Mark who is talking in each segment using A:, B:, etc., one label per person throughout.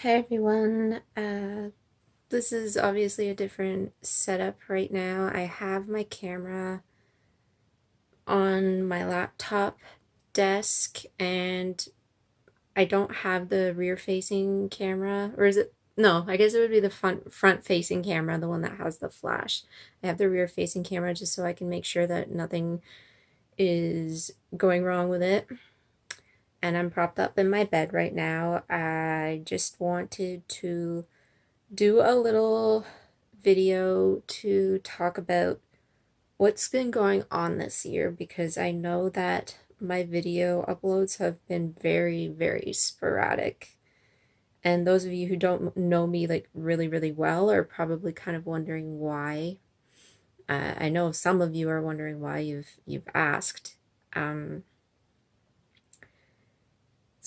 A: Hi everyone. This is obviously a different setup right now. I have my camera on my laptop desk and I don't have the rear facing camera, or is it? No, I guess it would be the front facing camera, the one that has the flash. I have the rear facing camera just so I can make sure that nothing is going wrong with it. And I'm propped up in my bed right now. I just wanted to do a little video to talk about what's been going on this year because I know that my video uploads have been very, very sporadic. And those of you who don't know me like really, really well are probably kind of wondering why. I know some of you are wondering why you've asked. Um,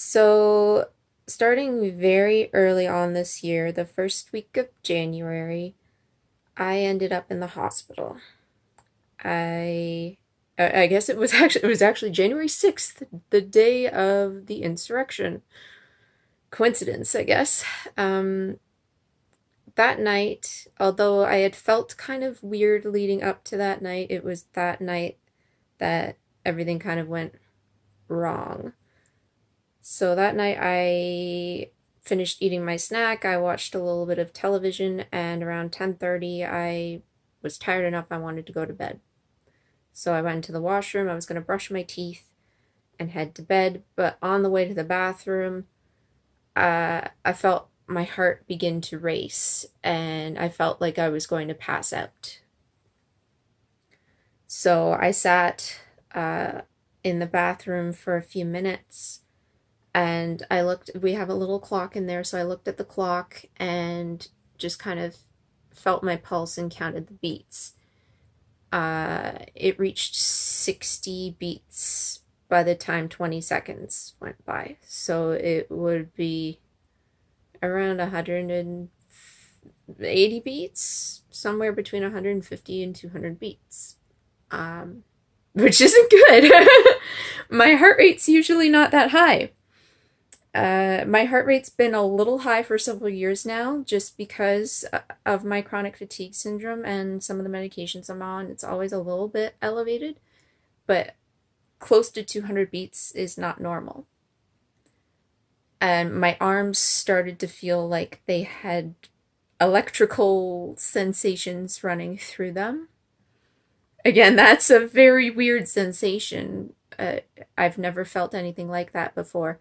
A: so starting very early on this year, the first week of January, I ended up in the hospital. I I guess it was actually January 6th, the day of the insurrection. Coincidence, I guess. That night, although I had felt kind of weird leading up to that night, it was that night that everything kind of went wrong. So that night I finished eating my snack, I watched a little bit of television, and around 10:30 I was tired enough I wanted to go to bed. So I went into the washroom, I was going to brush my teeth and head to bed, but on the way to the bathroom, I felt my heart begin to race and I felt like I was going to pass out. So I sat in the bathroom for a few minutes and I looked, we have a little clock in there, so I looked at the clock and just kind of felt my pulse and counted the beats. It reached 60 beats by the time 20 seconds went by. So it would be around 180 beats, somewhere between 150 and 200 beats, which isn't good. My heart rate's usually not that high. My heart rate's been a little high for several years now just because of my chronic fatigue syndrome and some of the medications I'm on. It's always a little bit elevated, but close to 200 beats is not normal. And my arms started to feel like they had electrical sensations running through them. Again, that's a very weird sensation. I've never felt anything like that before.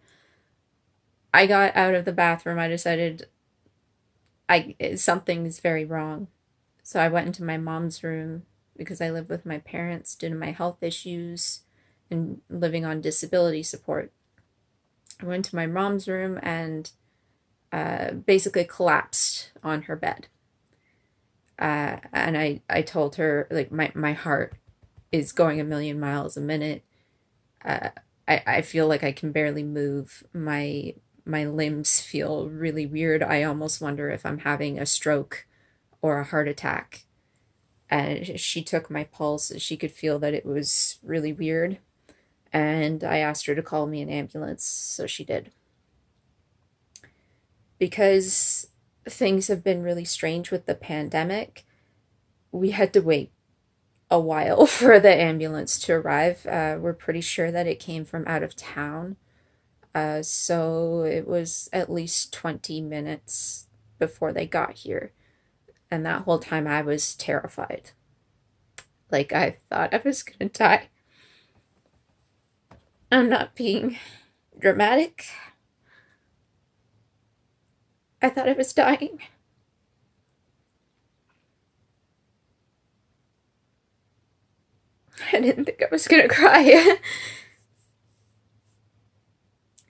A: I got out of the bathroom. I decided something's very wrong. So I went into my mom's room because I live with my parents due to my health issues and living on disability support. I went to my mom's room and basically collapsed on her bed. And I told her, like, my heart is going a million miles a minute. Uh, I feel like I can barely move. My limbs feel really weird. I almost wonder if I'm having a stroke or a heart attack. And she took my pulse. She could feel that it was really weird. And I asked her to call me an ambulance, so she did. Because things have been really strange with the pandemic, we had to wait a while for the ambulance to arrive. We're pretty sure that it came from out of town. So it was at least 20 minutes before they got here. And that whole time I was terrified. Like, I thought I was gonna die. I'm not being dramatic. I thought I was dying. I didn't think I was gonna cry.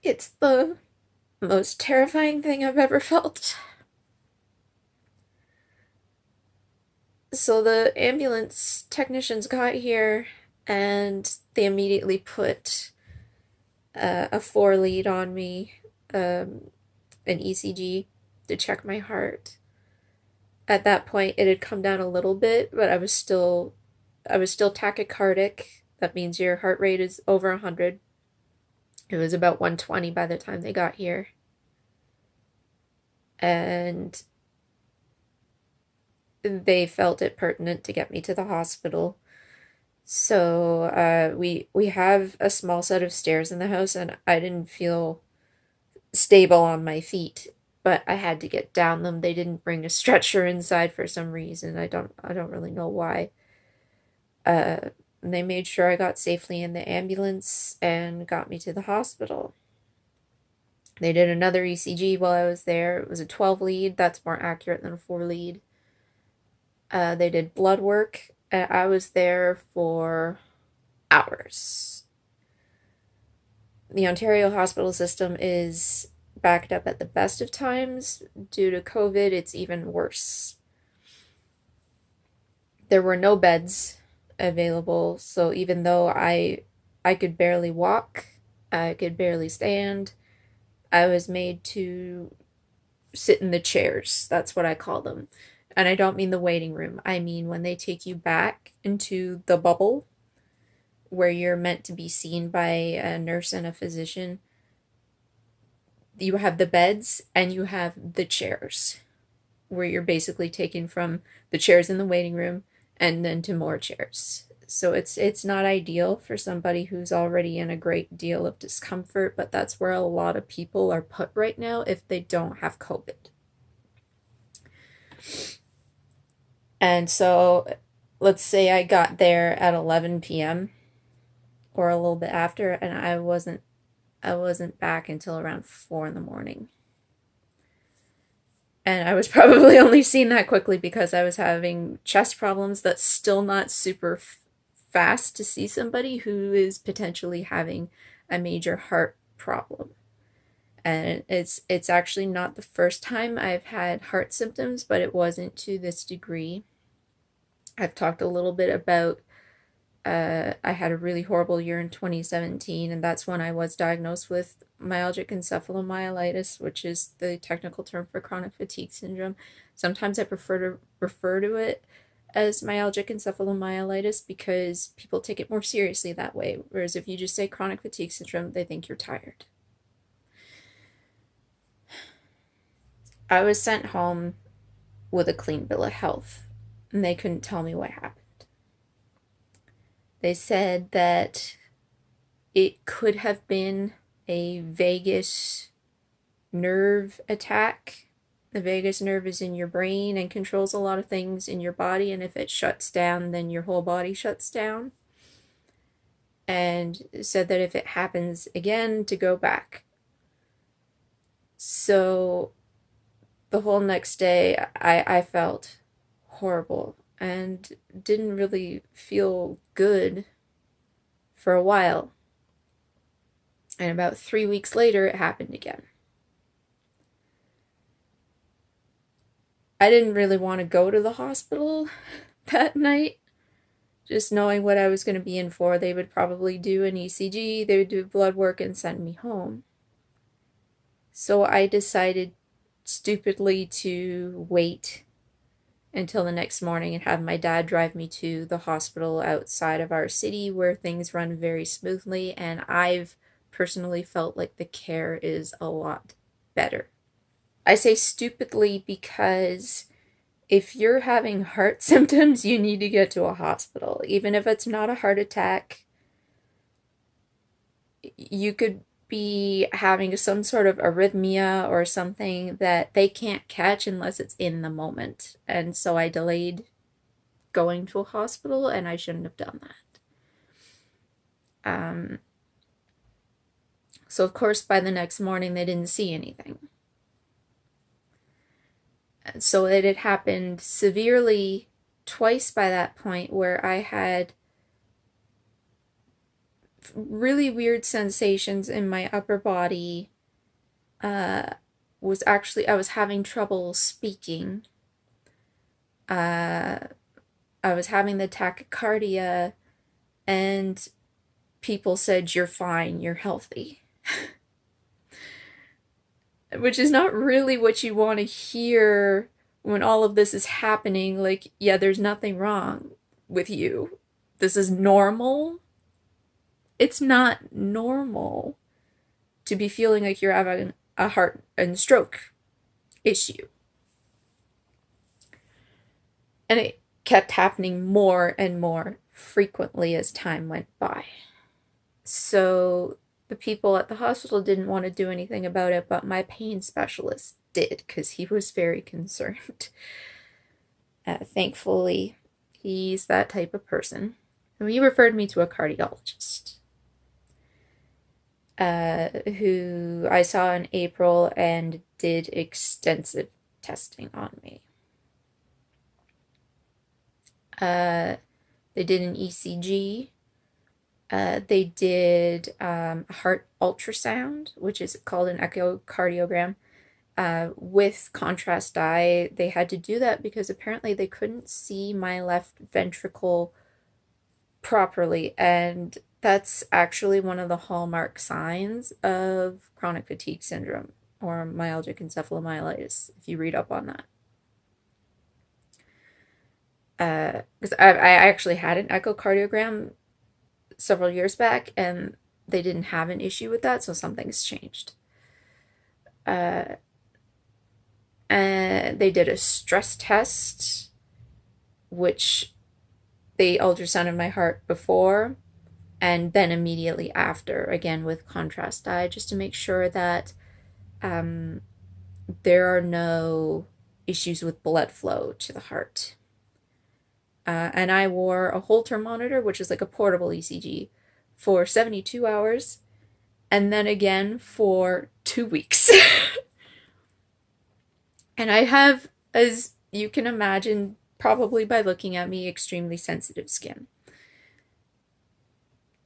A: It's the most terrifying thing I've ever felt. So the ambulance technicians got here and they immediately put a 4 lead on me, an ECG to check my heart. At that point, it had come down a little bit, but I was still tachycardic. That means your heart rate is over 100. It was about 120 by the time they got here. and they felt it pertinent to get me to the hospital. So we have a small set of stairs in the house, and I didn't feel stable on my feet, but I had to get down them. They didn't bring a stretcher inside for some reason. I don't really know why. Uh, they made sure I got safely in the ambulance and got me to the hospital. They did another ECG while I was there. It was a 12 lead. That's more accurate than a 4 lead. They did blood work. I was there for hours. The Ontario hospital system is backed up at the best of times. Due to COVID, it's even worse. There were no beds available, so even though I could barely walk, I could barely stand, I was made to sit in the chairs. That's what I call them. And I don't mean the waiting room. I mean when they take you back into the bubble where you're meant to be seen by a nurse and a physician. You have the beds and you have the chairs where you're basically taken from the chairs in the waiting room and then to more chairs. So it's not ideal for somebody who's already in a great deal of discomfort, but that's where a lot of people are put right now if they don't have COVID. And so let's say I got there at 11 p.m. or a little bit after, and I wasn't back until around 4 in the morning. And I was probably only seen that quickly because I was having chest problems. That's still not super fast to see somebody who is potentially having a major heart problem. And it's actually not the first time I've had heart symptoms, but it wasn't to this degree. I've talked a little bit about I had a really horrible year in 2017, and that's when I was diagnosed with myalgic encephalomyelitis, which is the technical term for chronic fatigue syndrome. Sometimes I prefer to refer to it as myalgic encephalomyelitis because people take it more seriously that way, whereas if you just say chronic fatigue syndrome, they think you're tired. I was sent home with a clean bill of health, and they couldn't tell me what happened. They said that it could have been a vagus nerve attack. The vagus nerve is in your brain and controls a lot of things in your body, and if it shuts down, then your whole body shuts down. And said that if it happens again, to go back. So the whole next day, I felt horrible and didn't really feel good for a while. And about 3 weeks later, it happened again. I didn't really want to go to the hospital that night, just knowing what I was going to be in for. They would probably do an ECG, they would do blood work, and send me home. So I decided stupidly to wait until the next morning and have my dad drive me to the hospital outside of our city where things run very smoothly, and I've personally felt like the care is a lot better. I say stupidly because if you're having heart symptoms, you need to get to a hospital. Even if it's not a heart attack, you could be having some sort of arrhythmia or something that they can't catch unless it's in the moment. And so I delayed going to a hospital, and I shouldn't have done that. So of course by the next morning they didn't see anything. So it had happened severely twice by that point, where I had really weird sensations in my upper body. I was having trouble speaking. I was having the tachycardia, and people said, "You're fine, you're healthy." Which is not really what you want to hear when all of this is happening. Like, yeah, there's nothing wrong with you. This is normal. It's not normal to be feeling like you're having a heart and stroke. issue. And it kept happening more and more frequently as time went by. So the people at the hospital didn't want to do anything about it, but my pain specialist did because he was very concerned. Thankfully, he's that type of person. And he referred me to a cardiologist who I saw in April and did extensive testing on me. They did an ECG. They did a heart ultrasound, which is called an echocardiogram, with contrast dye. They had to do that because apparently they couldn't see my left ventricle properly, and that's actually one of the hallmark signs of chronic fatigue syndrome or myalgic encephalomyelitis, if you read up on that. Because I actually had an echocardiogram several years back, and they didn't have an issue with that, so something's changed. And they did a stress test, which they ultrasounded my heart before and then immediately after, again with contrast dye, just to make sure that there are no issues with blood flow to the heart. And I wore a Holter monitor, which is like a portable ECG, for 72 hours, and then again for 2 weeks. And I have, as you can imagine, probably by looking at me, extremely sensitive skin.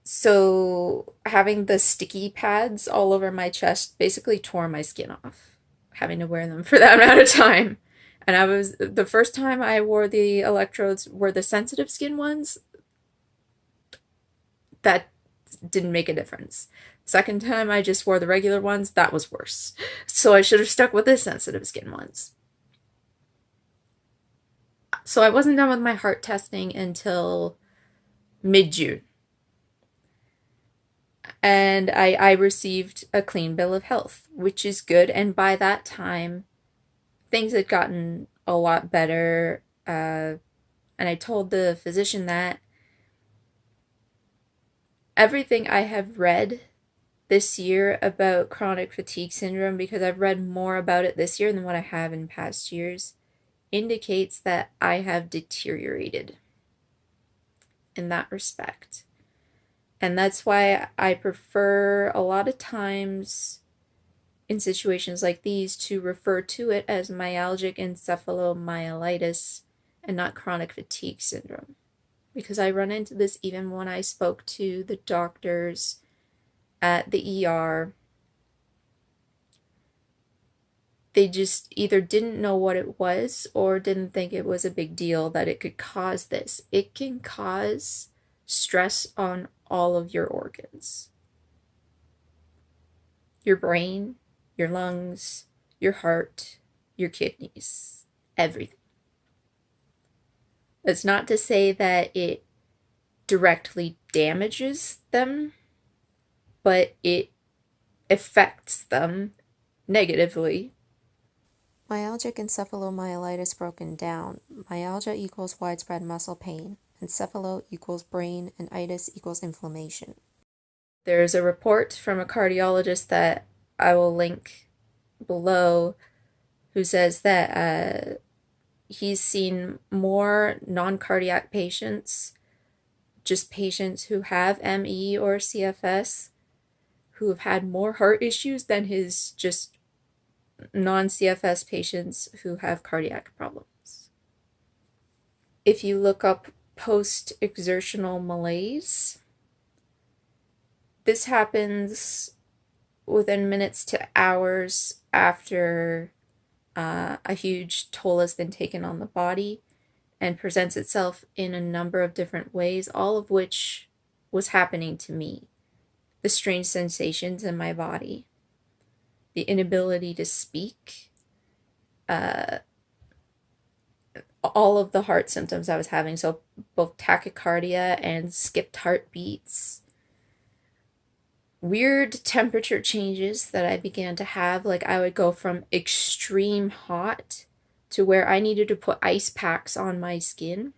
A: So having the sticky pads all over my chest basically tore my skin off, having to wear them for that amount of time. And the first time I wore the electrodes were the sensitive skin ones. That didn't make a difference. Second time I just wore the regular ones, that was worse. So I should have stuck with the sensitive skin ones. So I wasn't done with my heart testing until mid-June. And I received a clean bill of health, which is good. And by that time, things had gotten a lot better. And I told the physician that everything I have read this year about chronic fatigue syndrome, because I've read more about it this year than what I have in past years, indicates that I have deteriorated in that respect. And that's why I prefer a lot of times in situations like these to refer to it as myalgic encephalomyelitis and not chronic fatigue syndrome. Because I run into this even when I spoke to the doctors at the ER. They just either didn't know what it was or didn't think it was a big deal that it could cause this. It can cause stress on all of your organs. Your brain, your lungs, your heart, your kidneys, everything. That's not to say that it directly damages them, but it affects them negatively.
B: Myalgic encephalomyelitis broken down. Myalgia equals widespread muscle pain. Encephalo equals brain, and itis equals inflammation.
A: There's a report from a cardiologist that I will link below who says that he's seen more non-cardiac patients, just patients who have ME or CFS, who have had more heart issues than his just non-CFS patients who have cardiac problems. If you look up post-exertional malaise, this happens within minutes to hours after a huge toll has been taken on the body, and presents itself in a number of different ways, all of which was happening to me. The strange sensations in my body, the inability to speak, all of the heart symptoms I was having, so both tachycardia and skipped heartbeats, weird temperature changes that I began to have. Like, I would go from extreme hot to where I needed to put ice packs on my skin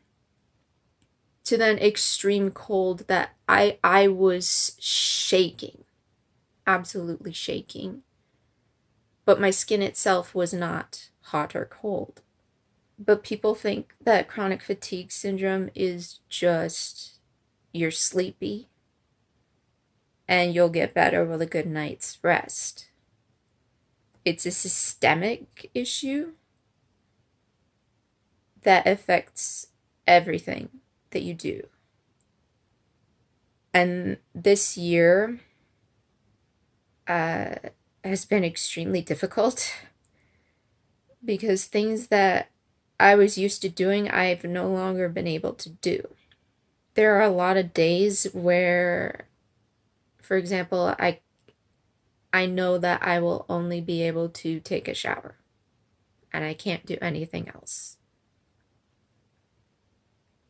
A: to then extreme cold that I was shaking, absolutely shaking. But my skin itself was not hot or cold. But people think that chronic fatigue syndrome is just you're sleepy and you'll get better with a good night's rest. It's a systemic issue that affects everything that you do. And this year has been extremely difficult because things that I was used to doing, I've no longer been able to do. There are a lot of days where, for example, I know that I will only be able to take a shower and I can't do anything else.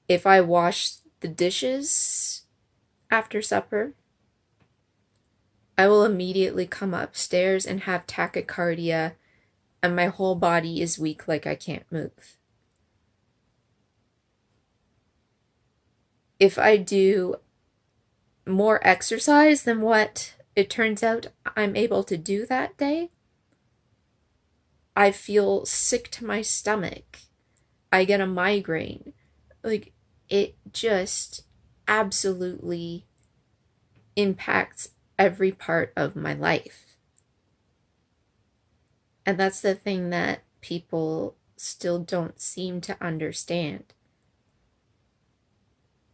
A: If I wash the dishes after supper, I will immediately come upstairs and have tachycardia and my whole body is weak, like I can't move. If I do more exercise than what it turns out I'm able to do that day, I feel sick to my stomach. I get a migraine. Like, it just absolutely impacts every part of my life. And that's the thing that people still don't seem to understand.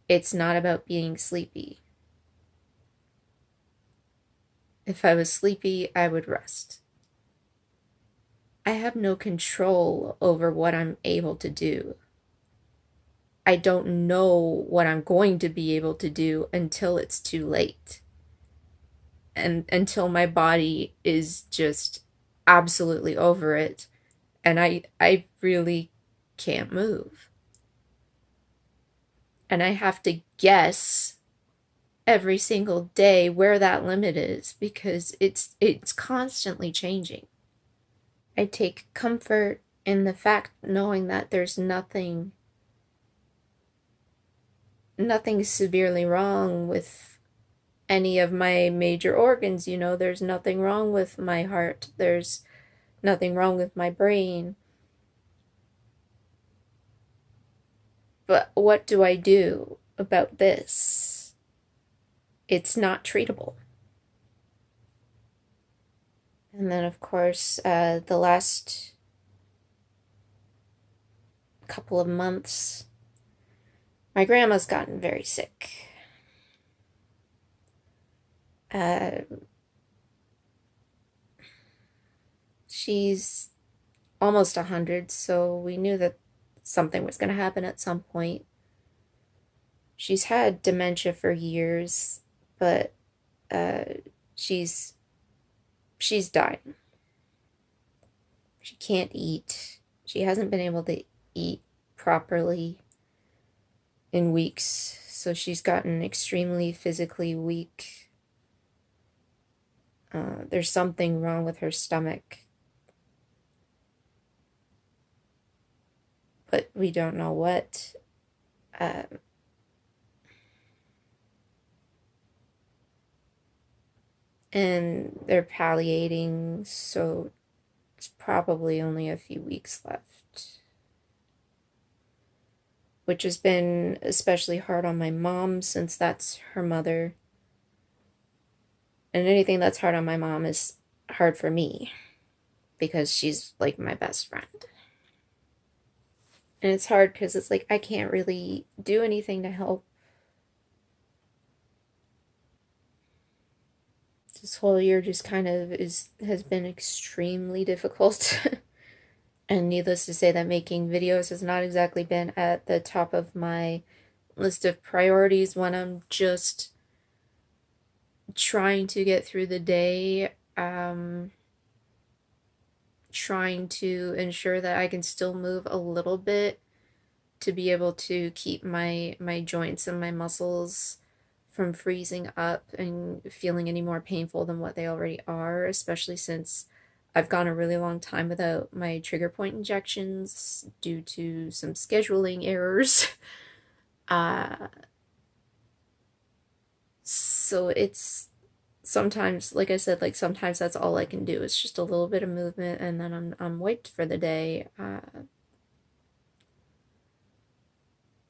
A: It's not about being sleepy. If I was sleepy, I would rest. I have no control over what I'm able to do. I don't know what I'm going to be able to do until it's too late. And until my body is just absolutely over it and I really can't move. And I have to guess every single day where that limit is because it's constantly changing. I take comfort in the fact knowing that there's nothing severely wrong with any of my major organs. You know, there's nothing wrong with my heart, there's nothing wrong with my brain. But what do I do about this? It's not treatable. And then, of course, the last couple of months, my grandma's gotten very sick. She's almost 100, so we knew that something was going to happen at some point. She's had dementia for years, but she's dying. She can't eat. She hasn't been able to eat properly in weeks, so she's gotten extremely physically weak. There's something wrong with her stomach, but we don't know what. And they're palliating, so it's probably only a few weeks left, which has been especially hard on my mom since that's her mother. And anything that's hard on my mom is hard for me because she's like my best friend. And it's hard because it's like I can't really do anything to help. This whole year just kind of has been extremely difficult. And needless to say that making videos has not exactly been at the top of my list of priorities when I'm just trying to get through the day, trying to ensure that I can still move a little bit to be able to keep my joints and my muscles from freezing up and feeling any more painful than what they already are, especially since I've gone a really long time without my trigger point injections due to some scheduling errors. Uh, so it's sometimes, like I said, like sometimes that's all I can do. It's just a little bit of movement, and then I'm wiped for the day.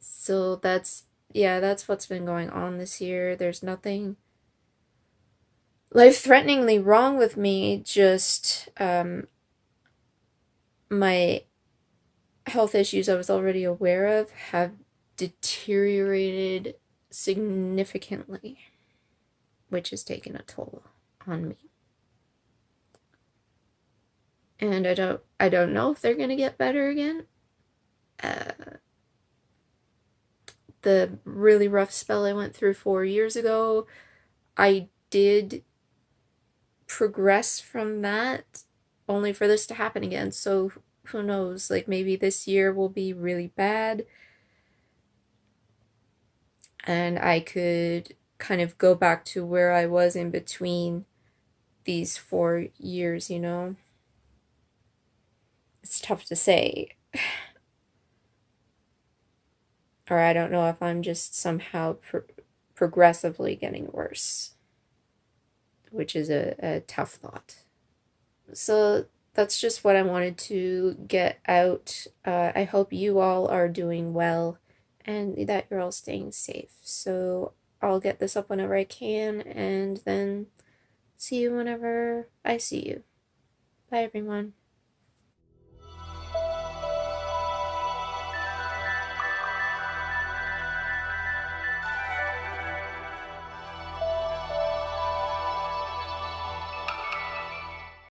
A: So that's yeah, that's what's been going on this year. There's nothing life-threateningly wrong with me. Just my health issues I was already aware of have deteriorated significantly, which has taken a toll on me. And I don't know if they're gonna get better again. Uh, the really rough spell I went through 4 years ago, I did progress from that, only for this to happen again. So who knows? Like maybe this year will be really bad, and I could kind of go back to where I was in between these 4 years, you know? It's tough to say. Or I don't know if I'm just somehow progressively getting worse, which is a tough thought. So that's just what I wanted to get out. I hope you all are doing well and that you're all staying safe. So I'll get this up whenever I can, and then see you whenever I see you. Bye, everyone.